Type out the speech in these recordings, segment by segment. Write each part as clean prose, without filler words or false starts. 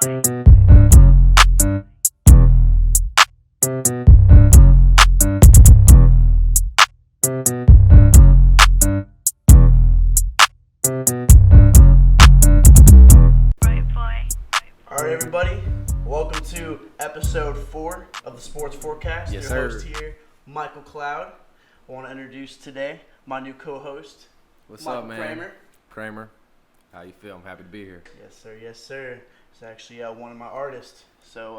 All right, everybody. Welcome to episode 4 of the Sports Forecast. Yes, Your sir. host here, Michael Cloud. I want to introduce today my new co-host, What's Michael up, man? Kramer. Kramer, how you feel? I'm happy to be here. Yes, sir. Yes, sir. It's actually one of my artists. So,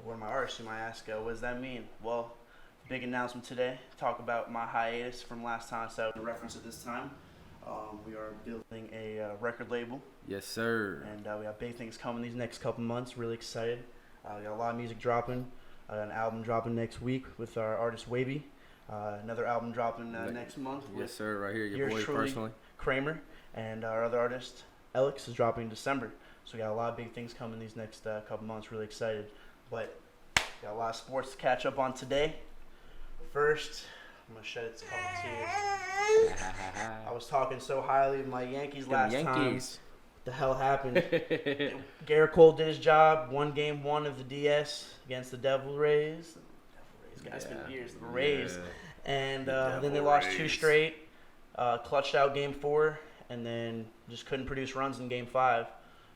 one of my artists, you might ask, what does that mean? Well, big announcement today. Talk about my hiatus from last time. So, in reference at this time, we are building a record label. Yes, sir. And we have big things coming these next couple months. Really excited. We got a lot of music dropping. An album dropping next week with our artist Wavy. Another album dropping next month. Yes, sir. Right here, your yours boy truly, personally. Kramer. And our other artist, Alex, is dropping in December. So we got a lot of big things coming these next couple months. Really excited. But got a lot of sports to catch up on today. First, I'm going to shed a couple tears. I was talking so highly of my Yankees last time. What the hell happened? Garrett Cole did his job. Won game 1 of the DS against the Devil Rays. Guys, it's been years. The Rays. And then they lost 2 straight. Clutched out game 4. And then just couldn't produce runs in game 5.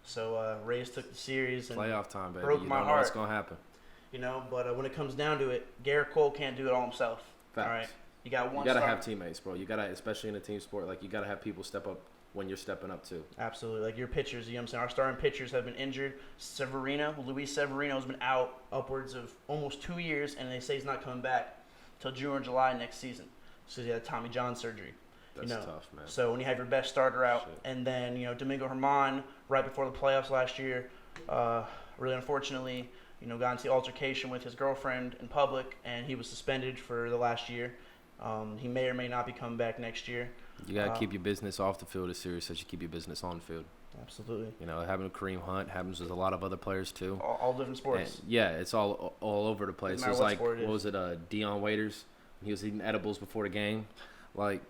So Rays took the series. And playoff time, baby. Broke you my don't know heart. what's going to happen. You know, but when it comes down to it, Garrett Cole can't do it all himself. Facts. All right. You got one. You got to have teammates, bro. You got to, especially in a team sport, like you got to have people step up when you're stepping up too. Absolutely. Like your pitchers, you know what I'm saying? Our starting pitchers have been injured. Luis Severino's been out upwards of almost 2 years, and they say he's not coming back till June or July next season. So he had Tommy John surgery. That's tough, man. So when you have your best starter out, and then, Domingo Germán, right before the playoffs last year, really unfortunately, got into the altercation with his girlfriend in public, and he was suspended for the last year. He may or may not be coming back next year. You got to keep your business off the field as serious as you keep your business on the field. Absolutely. It happened with Kareem Hunt, happens with a lot of other players too. All different sports. And yeah, it's all over the place. It was like, what was it, Deion Waiters? He was eating edibles before the game. Like,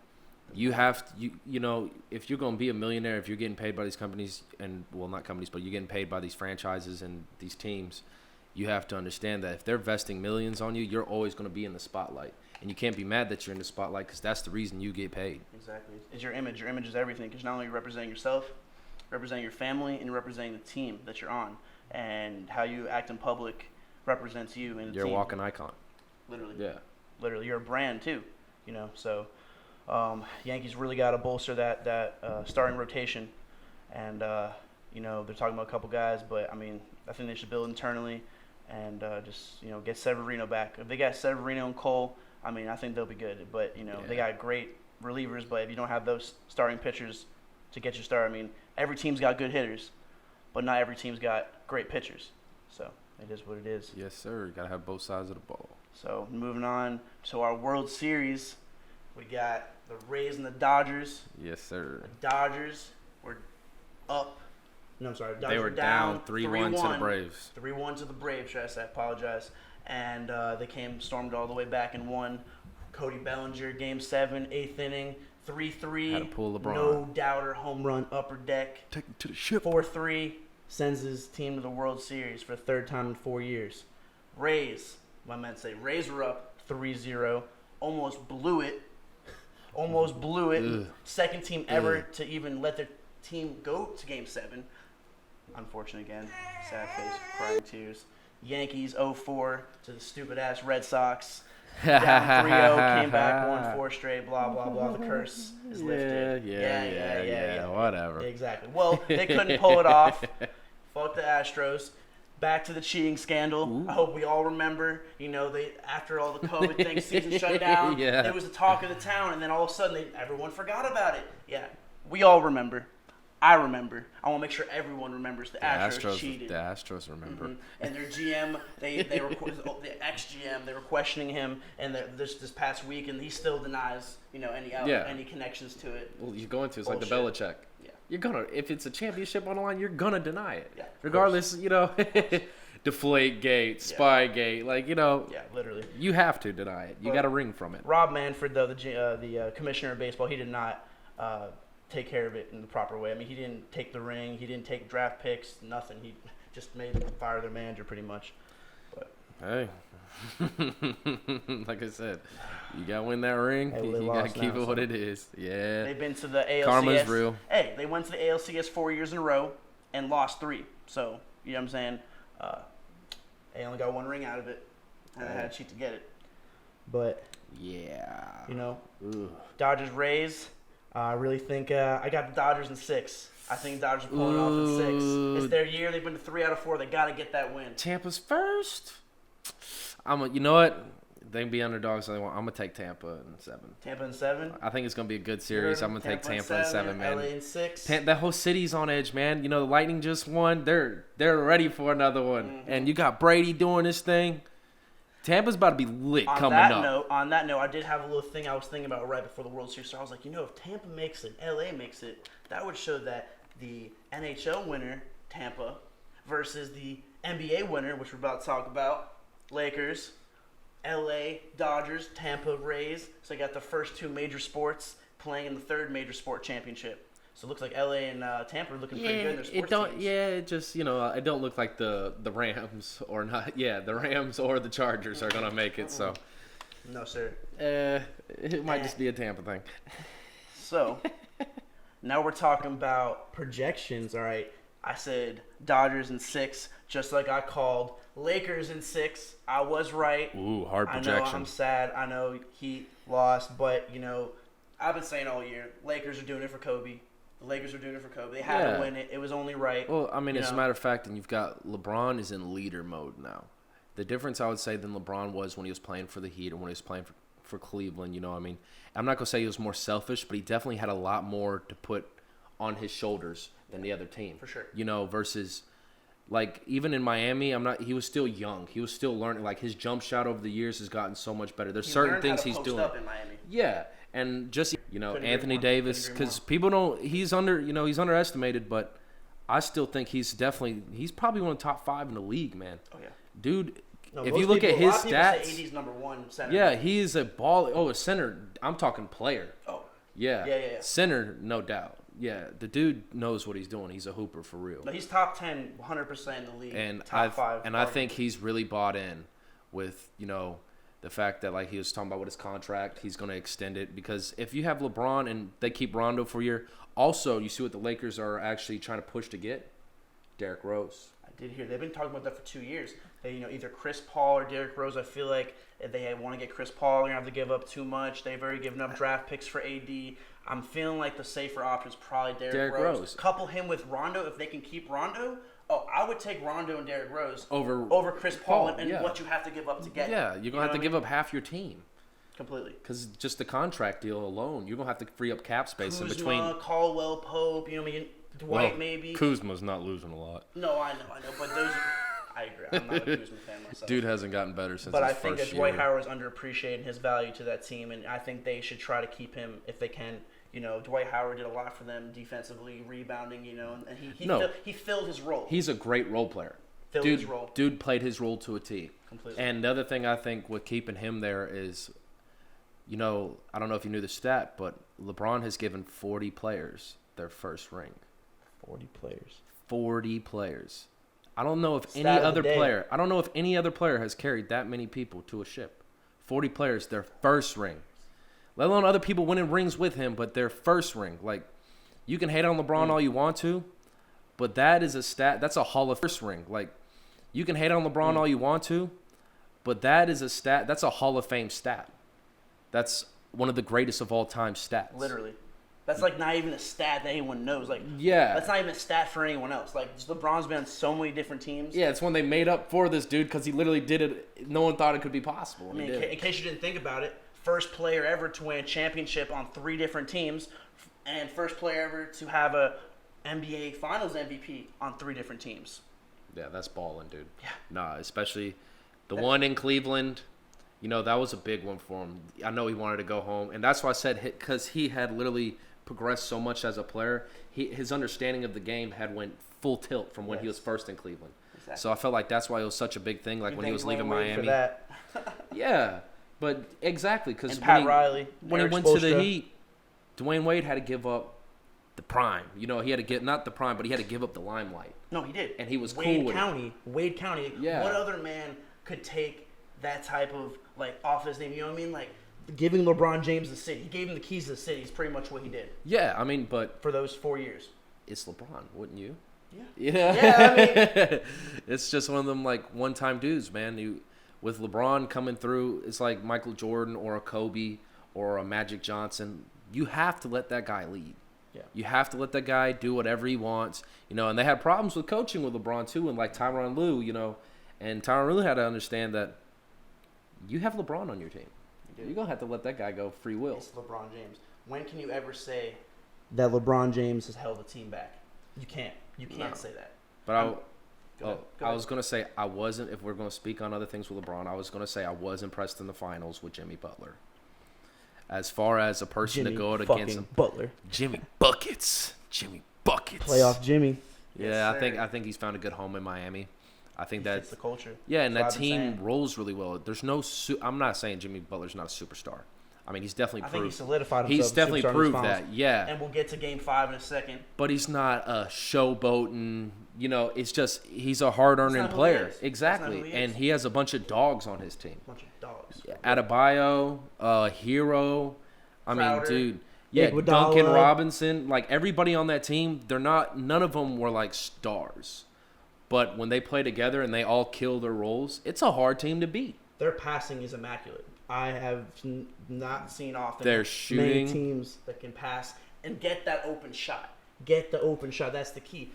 you have to, if you're going to be a millionaire, if you're getting paid by these companies, and, well, not companies, but you're getting paid by these franchises and these teams, you have to understand that if they're vesting millions on you, you're always going to be in the spotlight. And you can't be mad that you're in the spotlight because that's the reason you get paid. Exactly. It's your image. Your image is everything because not only you represent yourself, representing your family, and you're representing the team that you're on. And how you act in public represents you and the You're team. a walking icon. Literally. Yeah. Literally. You're a brand too, So Yankees really got to bolster that starting rotation. And, they're talking about a couple guys, but, I think they should build internally and just, get Severino back. If they got Severino and Cole, I think they'll be good. But, they got great relievers, but if you don't have those starting pitchers to get you started, every team's got good hitters, but not every team's got great pitchers. So it is what it is. Yes, sir. You got to have both sides of the ball. So moving on to our World Series, we got the Rays and the Dodgers. Yes, sir. The Dodgers were up. No, I'm sorry. The Dodgers they were down 3-1 to the Braves. 3-1 to the Braves, should I say. I apologize. And they stormed all the way back and won. Cody Bellinger, Game 7, 8th inning, 3-3. Had to pull LeBron. No doubter, home run, upper deck. Take him to the ship. 4-3, sends his team to the World Series for the 3rd time in 4 years. Rays, Rays were up 3-0, almost blew it. Ugh. Second team ever to even let their team go to Game 7. Unfortunate again. Sad face, crying tears. Yankees 0-4 to the stupid-ass Red Sox. Down 3-0, came back, won 4 straight, blah, blah, blah. The curse is lifted. Yeah. Whatever. Exactly. Well, they couldn't pull it off. Fuck the Astros. Back to the cheating scandal. Ooh. I hope we all remember, they after all the COVID thing, season shut down, it was the talk of the town, and then all of a sudden everyone forgot about it. Yeah, we all remember. I remember. I want to make sure everyone remembers the Astros cheated. The Astros remember. Mm-hmm. And their GM, they were the ex-GM, they were questioning him, and this past week, and he still denies, any connections to it. Well, you're going to. It's Bullshit. Like the Belichick. Yeah. You're gonna, if it's a championship on the line, you're gonna deny it. Yeah. Regardless, Deflate gate, spy gate, Yeah, literally. You have to deny it. You got a ring from it. Rob Manfred, though, the commissioner of baseball, he did not take care of it in the proper way. He didn't take the ring. He didn't take draft picks. Nothing. He just made them fire their manager pretty much. But hey, like I said, you got to win that ring. Hey, You got to keep it what it is. Yeah. They've been to the ALCS. Karma's real. Hey, they went to the ALCS 4 years in a row and lost 3. So, you know what I'm saying? They only got 1 ring out of it, and they had to cheat to get it. But, yeah. you know, Ugh. Dodgers Rays. I really think I got the Dodgers in 6. I think the Dodgers are pulling off in 6. It's their year. They've been to 3 out of 4. They got to get that win. Tampa's first. You know what? They can be underdogs all they want. I'm gonna take Tampa in 7. Tampa in 7. I think it's gonna be a good series. I'm gonna take Tampa in 7, man. LA in 6. That whole city's on edge, man. You know, the Lightning just won. They're ready for another one. Mm-hmm. And you got Brady doing this thing. Tampa's about to be lit coming up. On that note, I did have a little thing I was thinking about right before the World Series. So I was like, if Tampa makes it, LA makes it, that would show that the NHL winner, Tampa, versus the NBA winner, which we're about to talk about, Lakers, LA, Dodgers, Tampa, Rays. So you got the first 2 major sports playing in the 3rd major sport championship. So it looks like LA and Tampa are looking pretty good in their sports teams. Yeah, it just, it don't look like the Rams or not. Yeah, the Rams or the Chargers are going to make it, so. No, sir. It might just be a Tampa thing. So, now we're talking about projections, all right? I said Dodgers in 6, just like I called Lakers in 6. I was right. Ooh, hard projection. I know I'm sad. I know Heat lost, but, I've been saying all year, Lakers are doing it for Kobe. The Lakers are doing it for Kobe. They had to win it. It was only right. Well, I mean, as a matter of fact, and you've got LeBron is in leader mode now. The difference, I would say, than LeBron was when he was playing for the Heat and when he was playing for Cleveland, I mean, I'm not going to say he was more selfish, but he definitely had a lot more to put on his shoulders than the other team. For sure. Versus, like, even in Miami, he was still young. He was still learning. Like, his jump shot over the years has gotten so much better. There's certain things he's doing. Up in Miami. Yeah. And just, Anthony Davis, because people don't, he's underestimated, but I still think he's probably one of the top 5 in the league, man. Oh, yeah. Dude, if you look at his stats. Say AD's number 1 center. Yeah, he's a a center. I'm talking player. Oh. Yeah. Yeah. Center, no doubt. Yeah, the dude knows what he's doing. He's a hooper for real. No, he's top 10, 100% in the league. And top 5. And I think he's really bought in with, the fact that, like, he was talking about with his contract, he's going to extend it. Because if you have LeBron and they keep Rondo for a year, also, you see what the Lakers are actually trying to push to get? Derrick Rose. I did hear. They've been talking about that for 2 years. They, either Chris Paul or Derrick Rose. I feel like if they want to get Chris Paul, they're going to have to give up too much. They've already given up draft picks for AD. I'm feeling like the safer option is probably Derrick Rose. Couple him with Rondo. If they can keep Rondo, I would take Rondo and Derrick Rose over Chris Paul and what you have to give up to get him. Yeah, you're going to have to give up half your team. Completely. Because just the contract deal alone, you're going to have to free up cap space in between. Caldwell Pope, Dwight maybe. Kuzma's not losing a lot. No, I know. But those I agree. I'm not a Kuzma fan myself. Dude hasn't gotten better since his But I first think that year. Dwight Howard's underappreciated his value to that team, and I think they should try to keep him if they can. Dwight Howard did a lot for them defensively, rebounding, and he filled his role. He's a great role player. His role. Dude played his role to a T. Completely. And the other thing I think with keeping him there is, I don't know if you knew the stat, but LeBron has given 40 players their first ring. 40 players. 40 players. I don't know if any other player has carried that many people to a ship. 40 players, their first ring. Let alone other people winning rings with him, but their first ring. Like, you can hate on LeBron all you want to, but that is a stat. That's a Hall of First ring. Like, you can hate on LeBron all you want to, but that is a stat. That's a Hall of Fame stat. That's one of the greatest of all time stats. Literally. That's like not even a stat that anyone knows. Like, yeah, that's not even a stat for anyone else. Like, LeBron's been on so many different teams. Yeah, it's when they made up for this dude because he literally did it. No one thought it could be possible. I mean, in case you didn't think about it, first player ever to win a championship on 3 different teams, and first player ever to have a NBA Finals MVP on 3 different teams. Yeah, that's balling, dude. Yeah. Nah, especially the one in Cleveland. That was a big one for him. I know he wanted to go home, and that's why I said because he had literally progressed so much as a player. His understanding of the game had went full tilt from when he was first in Cleveland. Exactly. So I felt like that's why it was such a big thing. Like when he was leaving Miami. For that. Yeah, but exactly because Riley, when he went to the Heat, Dwayne Wade had to give up the prime. You know, he had to get not the prime, but he had to give up the limelight. No, he did. And he was cool with it. Wade County. Yeah. What other man could take that type of, like, off his name? You know what I mean? Like, giving LeBron James the city. He gave him the keys to the city. Is pretty much what he did. Yeah, I mean, but for those 4 years. It's LeBron, wouldn't you? Yeah. Yeah, I mean, it's just one of them, like, one-time dudes, man. With LeBron coming through, it's like Michael Jordan or a Kobe or a Magic Johnson. You have to let that guy lead. Yeah. You have to let that guy do whatever he wants, you know. And they had problems with coaching with LeBron too, and like Tyronn Lue, you know. And Tyronn Lue had to understand that you have LeBron on your team. You're gonna have to let that guy go free will. It's LeBron James. When can you ever say that LeBron James has held the team back? You can't. You can't say that. But I was gonna say I wasn't. If we're gonna speak on other things with LeBron, I was gonna say I was impressed in the finals with Jimmy Butler. As far as a person to go against him, Butler, Jimmy Buckets, playoff Jimmy. Yeah, yes, I think he's found a good home in Miami. I think that's the culture. Yeah, and that team rolls really well. There's no. I'm not saying Jimmy Butler's not a superstar. I mean, he's definitely proved. I think he solidified himself. He's definitely proved that. Yeah. And we'll get to Game 5 in a second. But he's not a showboating. You know, it's just he's a hard-earning player. Exactly, and he has a bunch of dogs on his team. Bunch of dogs. Adebayo, Hero. I mean, dude. Yeah, Iguodala. Duncan Robinson. Like everybody on that team, none of them were like stars. But when they play together and they all kill their roles, it's a hard team to beat. Their passing is immaculate. I have not seen often their shooting many teams that can pass and get that open shot. Get the open shot. That's the key.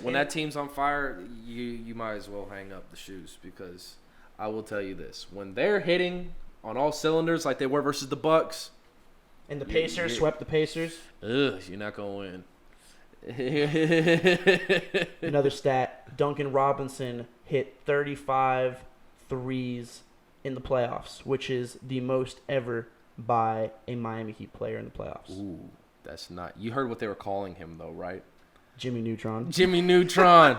When that team's on fire, you might as well hang up the shoes, because I will tell you this: when they're hitting on all cylinders like they were versus the Bucks, and the Pacers swept the Pacers, you're not gonna win. Another stat: Duncan Robinson hit 35 threes in the playoffs, which is the most ever by a Miami Heat player in the playoffs. Ooh, that's not. You heard what they were calling him, though, right? Jimmy Neutron. Jimmy Neutron.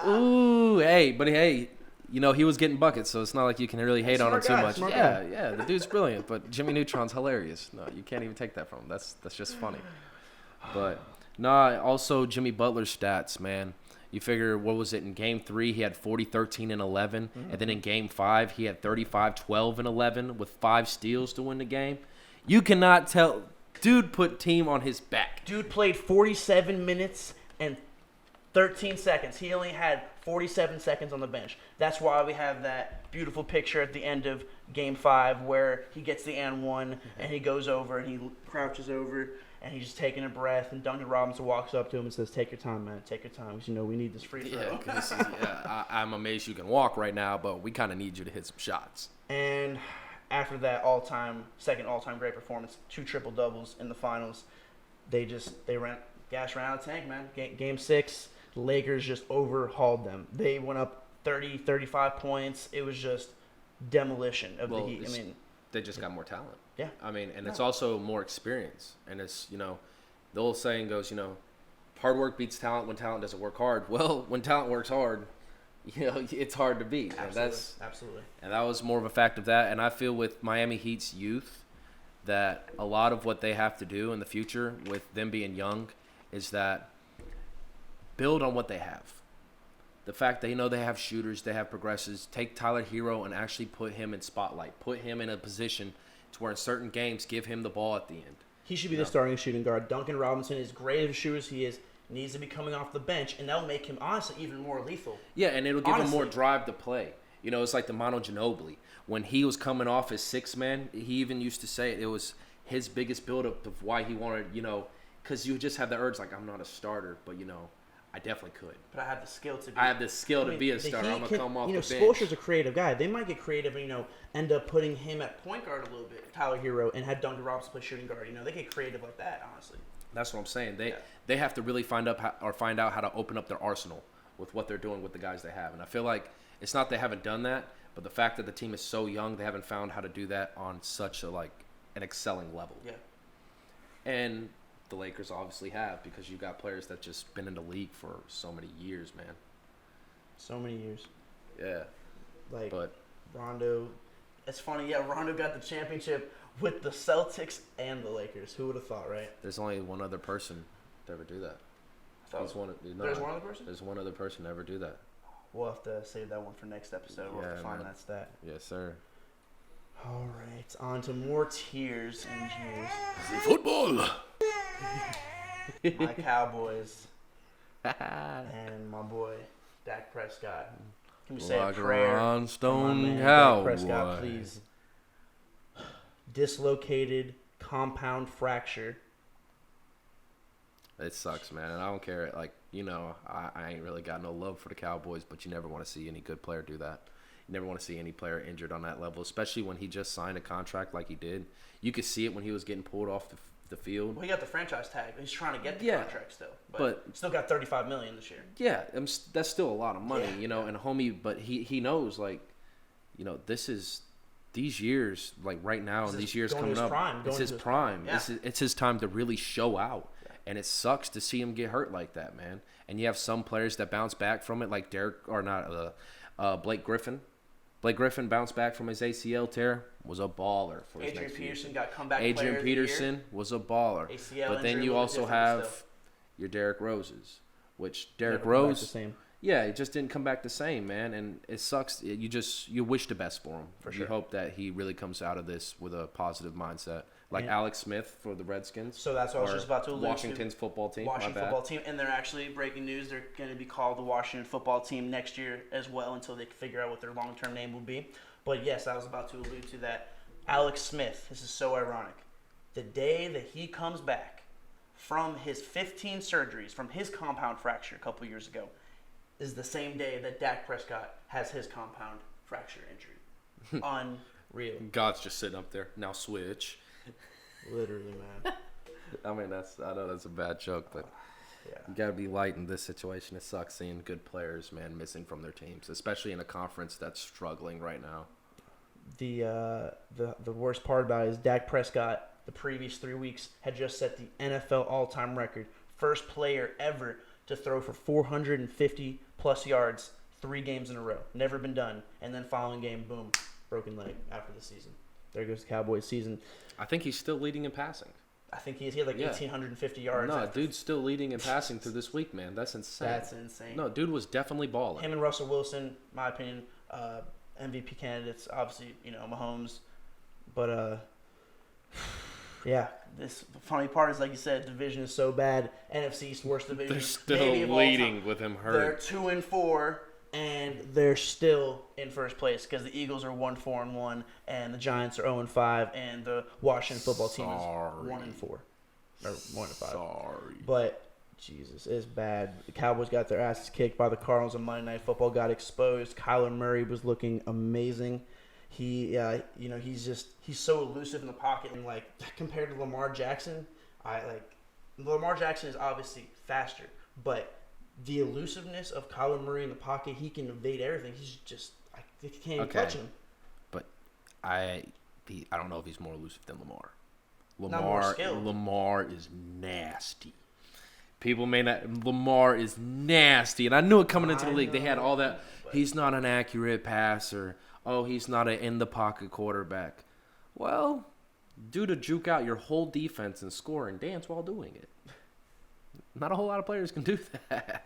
Ooh, hey, you know, he was getting buckets, so it's not like you can really hate on him too much. Yeah, the dude's brilliant, but Jimmy Neutron's hilarious. No, you can't even take that from him. That's just funny. But also Jimmy Butler's stats, man. You figure, what was it, in Game 3, he had 40, 13, and 11. Mm-hmm. And then in Game 5, he had 35, 12, and 11 with 5 steals to win the game. You cannot tell. Dude put team on his back. Dude played 47 minutes and 13 seconds. He only had 47 seconds on the bench. That's why we have that beautiful picture at the end of Game 5 where he gets the and one and he goes over and he crouches over and he's just taking a breath, and Duncan Robinson walks up to him and says, "Take your time, man. Take your time, because, you know, we need this free throw." I'm amazed you can walk right now, but we kind of need you to hit some shots. And after that second all-time great performance, 2 triple-doubles in the finals, they ran out of tank, man. Game 6, the Lakers just overhauled them. They went up 30, 35 points. It was just demolition of the Heat. I mean, they just got more talent. Yeah. I mean, and it's also more experience. And it's, you know, the old saying goes, you know, hard work beats talent when talent doesn't work hard. Well, when talent works hard, you know, it's hard to beat. Absolutely. And that was more of a fact of that. And I feel with Miami Heat's youth that a lot of what they have to do in the future with them being young is that build on what they have. The fact that, you know, they have shooters, they have progressors. Take Tyler Hero and actually put him in spotlight. Put him in a position to where in certain games give him the ball at the end. He should be the starting shooting guard. Duncan Robinson, as great of a shooter as he is, needs to be coming off the bench, and that'll make him, honestly, even more lethal. Yeah, and it'll give him more drive to play. You know, it's like the Manu Ginobili. When he was coming off as 6-man, he even used to say it was his biggest buildup of why he wanted, you know, because you just have the urge, like, I'm not a starter, but, you know, I definitely could. But I have the skill to be. I have the skill to be a starter. I'm going to come off the bench. Spoelstra's a creative guy. They might get creative and, you know, end up putting him at point guard a little bit, Tyler Hero, and had Duncan Robinson play shooting guard. You know, they get creative like that, honestly. That's what I'm saying. They have to really find out how to open up their arsenal with what they're doing with the guys they have. And I feel like it's not they haven't done that, but the fact that the team is so young, they haven't found how to do that on such an excelling level. Yeah. And the Lakers obviously have, because you got players that just been in the league for so many years, man. So many years. Yeah. But Rondo, it's funny. Yeah, Rondo got the championship with the Celtics and the Lakers. Who would have thought, right? There's only one other person to ever do that. There's one other person? There's one other person to ever do that. We'll have to save that one for next episode. We'll have to find that stat. Yes, sir. All right, on to more tears and jeers. The football. My Cowboys and my boy Dak Prescott. Can we say a prayer? On Stone Dak Prescott, please. Dislocated compound fracture. It sucks, man, and I don't care. Like, I ain't really got no love for the Cowboys, but you never want to see any good player do that. You never want to see any player injured on that level, especially when he just signed a contract like he did. You could see it when he was getting pulled off the field. Well, he got the franchise tag. He's trying to get the contract still, but still got $35 million this year. Yeah, that's still a lot of money, and homie. But he knows, like, these years, like right now, and these years coming up, it's his prime. Yeah. It's his time to really show out. And it sucks to see him get hurt like that, man. And you have some players that bounce back from it, like Blake Griffin. Blake Griffin bounced back from his ACL tear, was a baller for his next Adrian Peterson year. got comeback player Adrian of the year. Peterson was a baller. ACL but then you also have your Derrick Roses, which Derrick Rose, he just didn't come back the same, man. And it sucks. You wish the best for him. For sure. You hope that he really comes out of this with a positive mindset. Like Alex Smith for the Redskins. So that's what I was just about to allude to. Washington's football team. Washington football team. And they're actually, breaking news, they're going to be called the Washington football team next year as well until they can figure out what their long-term name will be. But yes, I was about to allude to that. Alex Smith, this is so ironic. The day that he comes back from his 15 surgeries, from his compound fracture a couple years ago, is the same day that Dak Prescott has his compound fracture injury. Unreal. God's just sitting up there. Now switch. Literally, man. I mean, I know that's a bad joke, but you got to be light in this situation. It sucks seeing good players, man, missing from their teams, especially in a conference that's struggling right now. The worst part about it is Dak Prescott, the previous 3 weeks, had just set the NFL all-time record. First player ever to throw for 450-plus yards 3 games in a row. Never been done. And then following game, boom, broken leg after the season. There goes the Cowboys season. I think he's still leading in passing. I think he had like 1,850 yards. No, dude's still leading in passing through this week, man. That's insane. That's insane. No, dude was definitely balling. Him and Russell Wilson, my opinion, MVP candidates. Obviously, Mahomes. But, this funny part is, like you said, division is so bad. NFC East worst division. They're still leading with him hurt. They're 2-4. And they're still in first place because the Eagles are 1-4-1, and the Giants are 0-5, and the Washington football team is 1-4 or 1-5. Sorry, but Jesus, it's bad. The Cowboys got their asses kicked by the Cardinals on Monday Night Football. Got exposed. Kyler Murray was looking amazing. He's so elusive in the pocket, and like compared to Lamar Jackson, Lamar Jackson is obviously faster, but the elusiveness of Kyler Murray in the pocket, he can evade everything. He's just, you can't touch him. But I don't know if he's more elusive than Lamar. Not more skilled. Lamar is nasty. People may not. Lamar is nasty, and I knew it coming into the league. They had all that. He's not an accurate passer. Oh, he's not an in the pocket quarterback. Well, due to juke out your whole defense and score and dance while doing it. Not a whole lot of players can do that.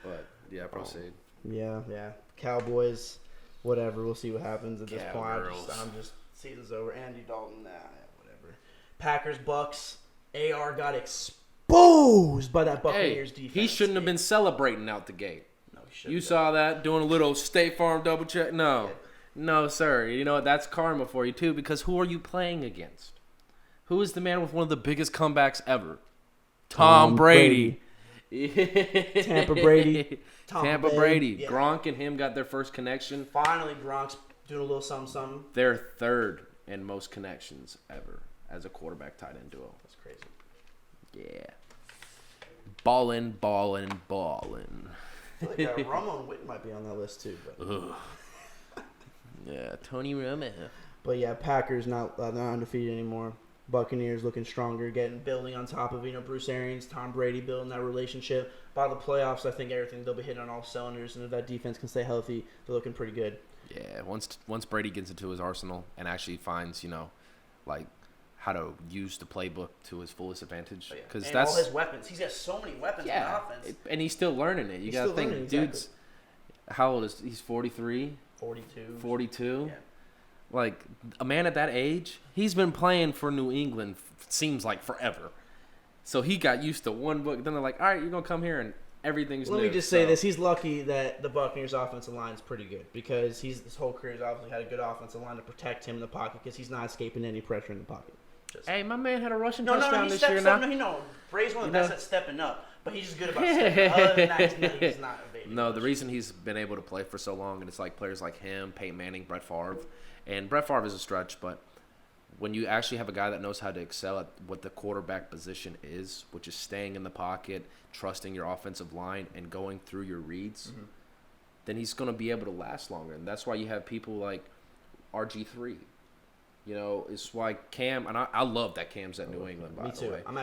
But, yeah, proceed. Yeah. Cowboys, whatever. We'll see what happens at this point. I'm just season's over. Andy Dalton, whatever. Packers, Bucks. AR got exposed by that Buccaneers defense. He shouldn't have been celebrating out the gate. No, he shouldn't. You saw that? Doing a little State Farm double check? No. No, sir. You know what? That's karma for you, too, because who are you playing against? Who is the man with one of the biggest comebacks ever? Tom Brady. Tampa Brady. Tampa Brady. Yeah. Gronk and him got their first connection. Finally, Gronk's doing a little something. They're third in most connections ever as a quarterback tight end duo. That's crazy. Yeah. Ballin'. I feel like Ramon Witt might be on that list too. But. Yeah, Tony Romo. But yeah, Packers not undefeated anymore. Buccaneers looking stronger, building on top of Bruce Arians, Tom Brady building that relationship. By the playoffs, I think they'll be hitting on all cylinders, and if that defense can stay healthy, they're looking pretty good. Yeah, once Brady gets into his arsenal and actually finds how to use the playbook to his fullest advantage. Because that's all his weapons. He's got so many weapons in the offense. And he's still learning it. You got to think, dude's how old is he's 43? 42? Yeah. Like, a man at that age, he's been playing for New England, seems like forever. So he got used to one book. Then they're like, all right, you're going to come here and everything's new. Let me just say this. He's lucky that the Buccaneers' offensive line is pretty good because his whole career has obviously had a good offensive line to protect him in the pocket because he's not escaping any pressure in the pocket. Hey, my man had a rushing touchdown this year now. No, Bray's one of the best at stepping up, but he's just good about stepping up. Other than that, he's not evading. No, the reason he's been able to play for so long, and it's like players like him, Peyton Manning, Brett Favre. And Brett Favre is a stretch, but when you actually have a guy that knows how to excel at what the quarterback position is, which is staying in the pocket, trusting your offensive line, and going through your reads, then he's going to be able to last longer. And that's why you have people like RG3. You know, it's why Cam, and I love that Cam's at New England, by the way. I'm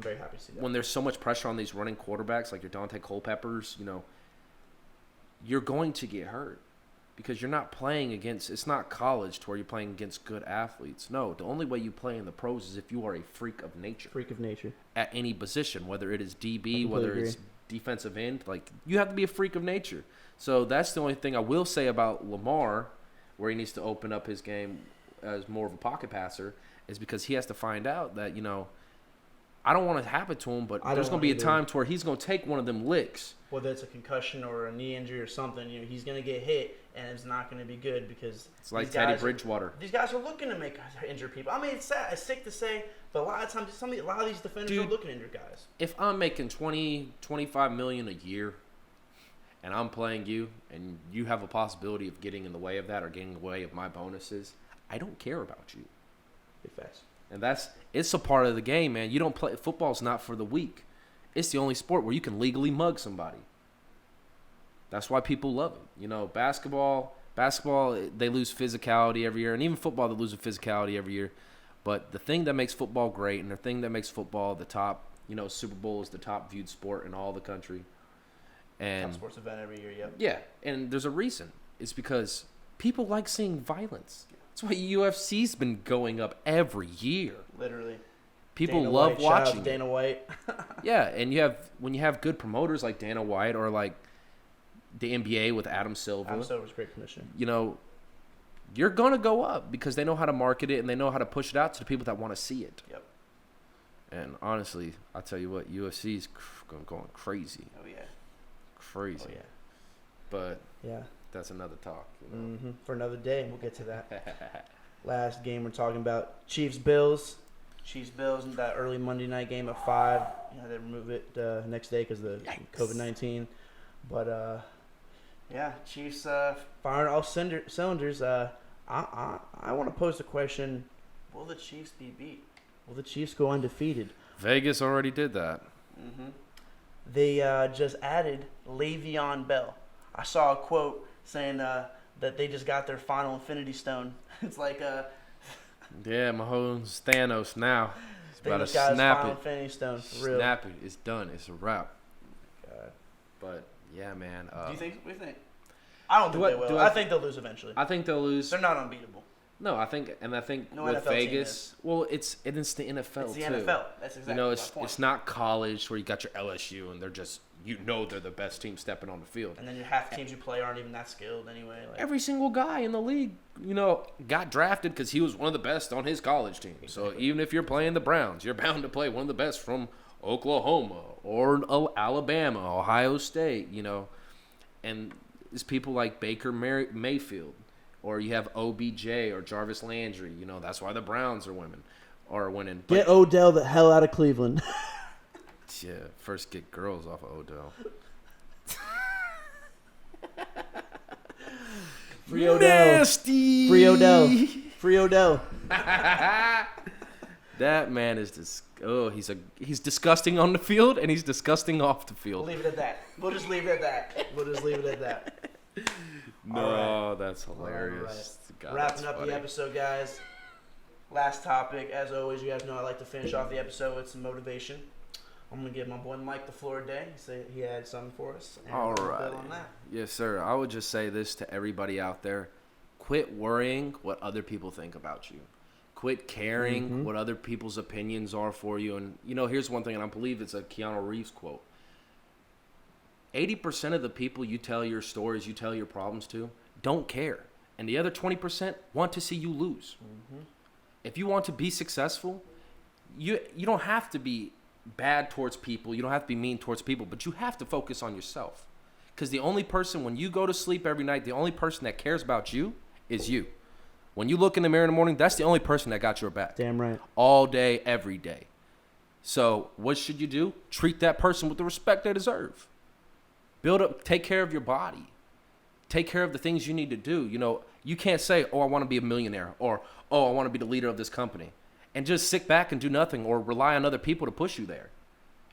very happy to see that. When there's so much pressure on these running quarterbacks, like your Dante Culpeppers, you know, you're going to get hurt. Because you're not playing against – it's not college to where you're playing against good athletes. No, the only way you play in the pros is if you are a freak of nature. Freak of nature. At any position, whether it is DB, whether it's defensive end. Like, you have to be a freak of nature. So that's the only thing I will say about Lamar, where he needs to open up his game as more of a pocket passer, is because he has to find out that, you know, I don't want it to happen to him, but there's going to be a time to where he's going to take one of them licks. Whether it's a concussion or a knee injury or something, you know, he's going to get hit, and it's not going to be good because it's like Teddy Bridgewater. These guys are looking to make injure people. I mean, it's sad, it's sick to say, but a lot of times, a lot of these defenders are looking to injure guys. If I'm making $25 million a year, and I'm playing you, and you have a possibility of getting in the way of that or getting in the way of my bonuses, I don't care about you. Big facts. And it's a part of the game, man. You don't play football's not for the weak. It's the only sport where you can legally mug somebody. That's why people love it. You know, basketball, they lose physicality every year, and even football, they lose physicality every year. But the thing that makes football great, and the thing that makes football the top, you know, Super Bowl is the top viewed sport in all the country. And top sports event every year, yep. Yeah, and there's a reason. It's because people like seeing violence. That's why UFC's been going up every year. Literally. People love watching. Shout out to Dana White. Yeah, and when you have good promoters like Dana White or like the NBA with Adam Silver. Adam Silver's a great commissioner. You know, you're gonna go up because they know how to market it and they know how to push it out to the people that want to see it. Yep. And honestly, I tell you what, UFC's going crazy. Oh yeah. Crazy. Oh yeah. But yeah. That's another talk. You know? For another day, and we'll get to that. Last game we're talking about, Chiefs-Bills. Chiefs-Bills in that early Monday night game at 5. You know, they remove it next day because of the COVID-19. But, yeah, Chiefs firing all cylinders. I want to pose the question, will the Chiefs be beat? Will the Chiefs go undefeated? Vegas already did that. They just added Le'Veon Bell. I saw a quote saying that they just got their final Infinity Stone. It's like yeah, Mahomes Thanos now. He's about to snap it. Infinity Stone for real. Snap it. It's done. It's a wrap. God. But yeah, man. Do you think? What do you think? I don't think they will. I think they'll lose eventually. I think they'll lose. They're not unbeatable. No, I think no with NFL Vegas, well, it's the NFL it's the too. NFL. That's exactly. You know, it's not college where you got your LSU and they're just they're the best team stepping on the field. And then your half teams you play aren't even that skilled anyway. Like, every single guy in the league, got drafted because he was one of the best on his college team. Exactly. So even if you're playing the Browns, you're bound to play one of the best from Oklahoma or Alabama, Ohio State. And it's people like Baker Mayfield. Or you have OBJ or Jarvis Landry. That's why the Browns are winning. But, get Odell the hell out of Cleveland. Yeah, first get girls off of Odell. Free Odell. Nasty. Free Odell. Free Odell. That man is he's disgusting on the field and he's disgusting off the field. We'll leave it at that. We'll just leave it at that. No, right. That's hilarious. Right. God, wrapping up the episode, guys. Last topic. As always, you guys know I like to finish off the episode with some motivation. I'm going to give my boy Mike the floor today. He said he had something for us. All right. Yes, sir. I would just say this to everybody out there. Quit worrying what other people think about you. quit caring what other people's opinions are for you. And, here's one thing, and I believe it's a Keanu Reeves quote. 80% of the people you tell your stories, you tell your problems to, don't care. And the other 20% want to see you lose. If you want to be successful, you don't have to be bad towards people. You don't have to be mean towards people, but you have to focus on yourself. Because the only person, when you go to sleep every night, the only person that cares about you is you. When you look in the mirror in the morning, that's the only person that got your back. Damn right. All day, every day. So what should you do? Treat that person with the respect they deserve. Build up, take care of your body. Take care of the things you need to do. You can't say, I want to be a millionaire, or, I want to be the leader of this company, and just sit back and do nothing or rely on other people to push you there.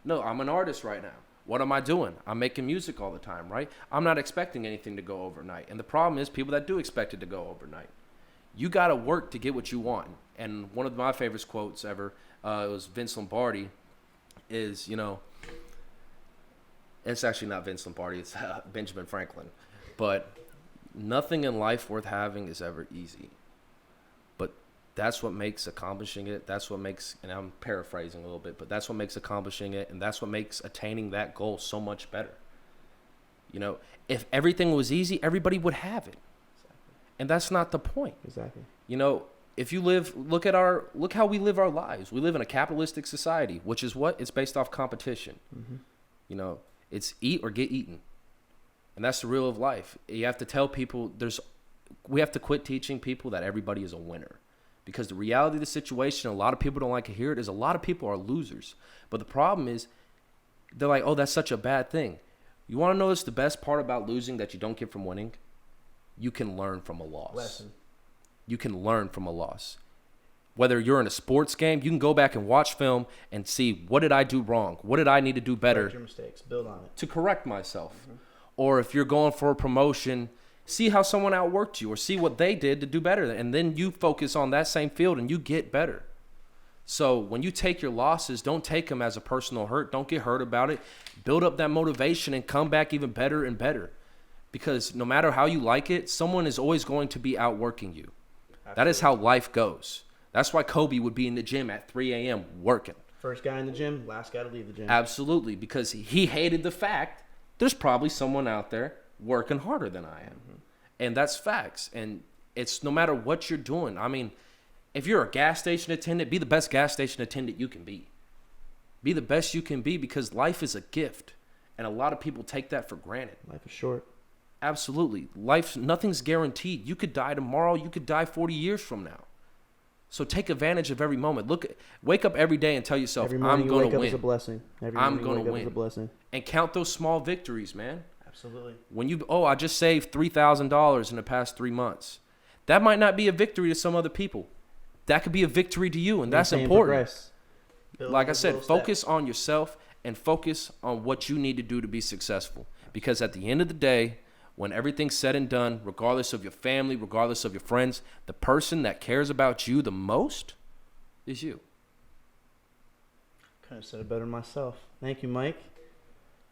No, I'm an artist right now. What am I doing? I'm making music all the time, right? I'm not expecting anything to go overnight. And the problem is people that do expect it to go overnight. You got to work to get what you want. And one of my favorite quotes ever, it was Vince Lombardi, is, it's actually not Vince Lombardi, it's Benjamin Franklin. But nothing in life worth having is ever easy. But that's what makes accomplishing it. That's what makes, and I'm paraphrasing a little bit, but that's what makes accomplishing it, and that's what makes attaining that goal so much better. If everything was easy, everybody would have it. Exactly. And that's not the point. Exactly. If you look how we live our lives. We live in a capitalistic society, which is what? It's based off competition. It's eat or get eaten. And that's the real of life. You have to tell people we have to quit teaching people that everybody is a winner. Because the reality of the situation, a lot of people don't like to hear it, is a lot of people are losers. But the problem is, they're like, oh, that's such a bad thing. You want to know what's the best part about losing that you don't get from winning? You can learn from a loss. Lesson. You can learn from a loss. Whether you're in a sports game, you can go back and watch film and see, what did I do wrong? What did I need to do better? Correct your mistakes. Build on it. To correct myself. Or if you're going for a promotion, see how someone outworked you or see what they did to do better. And then you focus on that same field and you get better. So when you take your losses, don't take them as a personal hurt. Don't get hurt about it. Build up that motivation and come back even better and better. Because no matter how you like it, someone is always going to be outworking you. Absolutely. That is how life goes. That's why Kobe would be in the gym at 3 a.m. working. First guy in the gym, last guy to leave the gym. Absolutely, because he hated the fact there's probably someone out there working harder than I am. And that's facts. And it's no matter what you're doing. I mean, if you're a gas station attendant, be the best gas station attendant you can be. Be the best you can be, because life is a gift. And a lot of people take that for granted. Life is short. Absolutely. Nothing's guaranteed. You could die tomorrow. You could die 40 years from now. So take advantage of every moment. Wake up every day and tell yourself, I'm going to win. Is a blessing. I'm going to win. Is a blessing. And count those small victories, man. Absolutely. When I just saved $3,000 in the past 3 months. That might not be a victory to some other people. That could be a victory to you, and that's important. Like I said, focus on yourself and focus on what you need to do to be successful. Because at the end of the day, when everything's said and done, regardless of your family, regardless of your friends, the person that cares about you the most is you. Couldn't have said it better myself. Thank you, Mike.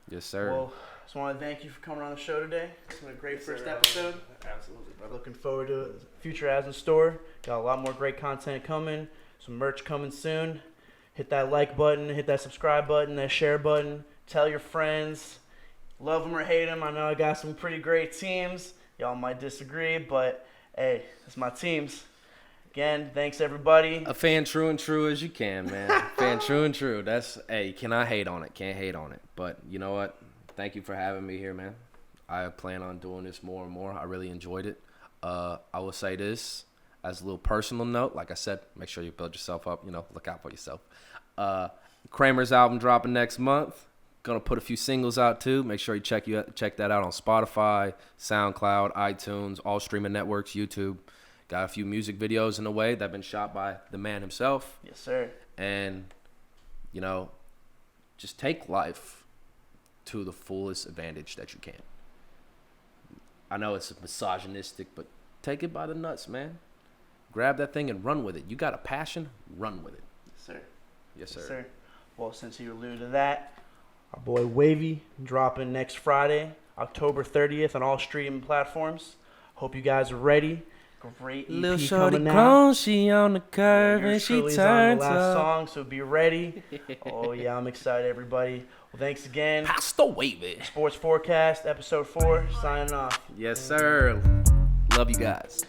Yes, sir. Well, I just want to thank you for coming on the show today. It's been a great first episode. Absolutely, brother. Looking forward to it. Future ads in store. Got a lot more great content coming. Some merch coming soon. Hit that like button. Hit that subscribe button. That share button. Tell your friends. Love them or hate them. I know I got some pretty great teams. Y'all might disagree, but hey, it's my teams. Again, thanks everybody. A fan true and true as you can, man. Fan true and true. You cannot hate on it. Can't hate on it. But you know what? Thank you for having me here, man. I plan on doing this more and more. I really enjoyed it. I will say this as a little personal note. Like I said, make sure you build yourself up. Look out for yourself. Kramer's album dropping next month. Gonna put a few singles out too. Make sure you check that out on Spotify, SoundCloud, iTunes, all streaming networks, YouTube. Got a few music videos in the way that have been shot by the man himself. Yes, sir. And, just take life to the fullest advantage that you can. I know it's misogynistic, but take it by the nuts, man. Grab that thing and run with it. You got a passion, run with it. Yes, sir. Yes, sir. Yes, sir. Well, since you alluded to that, our boy Wavy dropping next Friday, October 30th on all streaming platforms. Hope you guys are ready. great EP Little shorty coming out. grown, she on the curve and she Shirley's turns on the last up. song, so be ready. Oh yeah, I'm excited, everybody. Well, thanks again. Pass the wavy. Sports Forecast, episode 4, signing off. Yes, sir. Love you guys.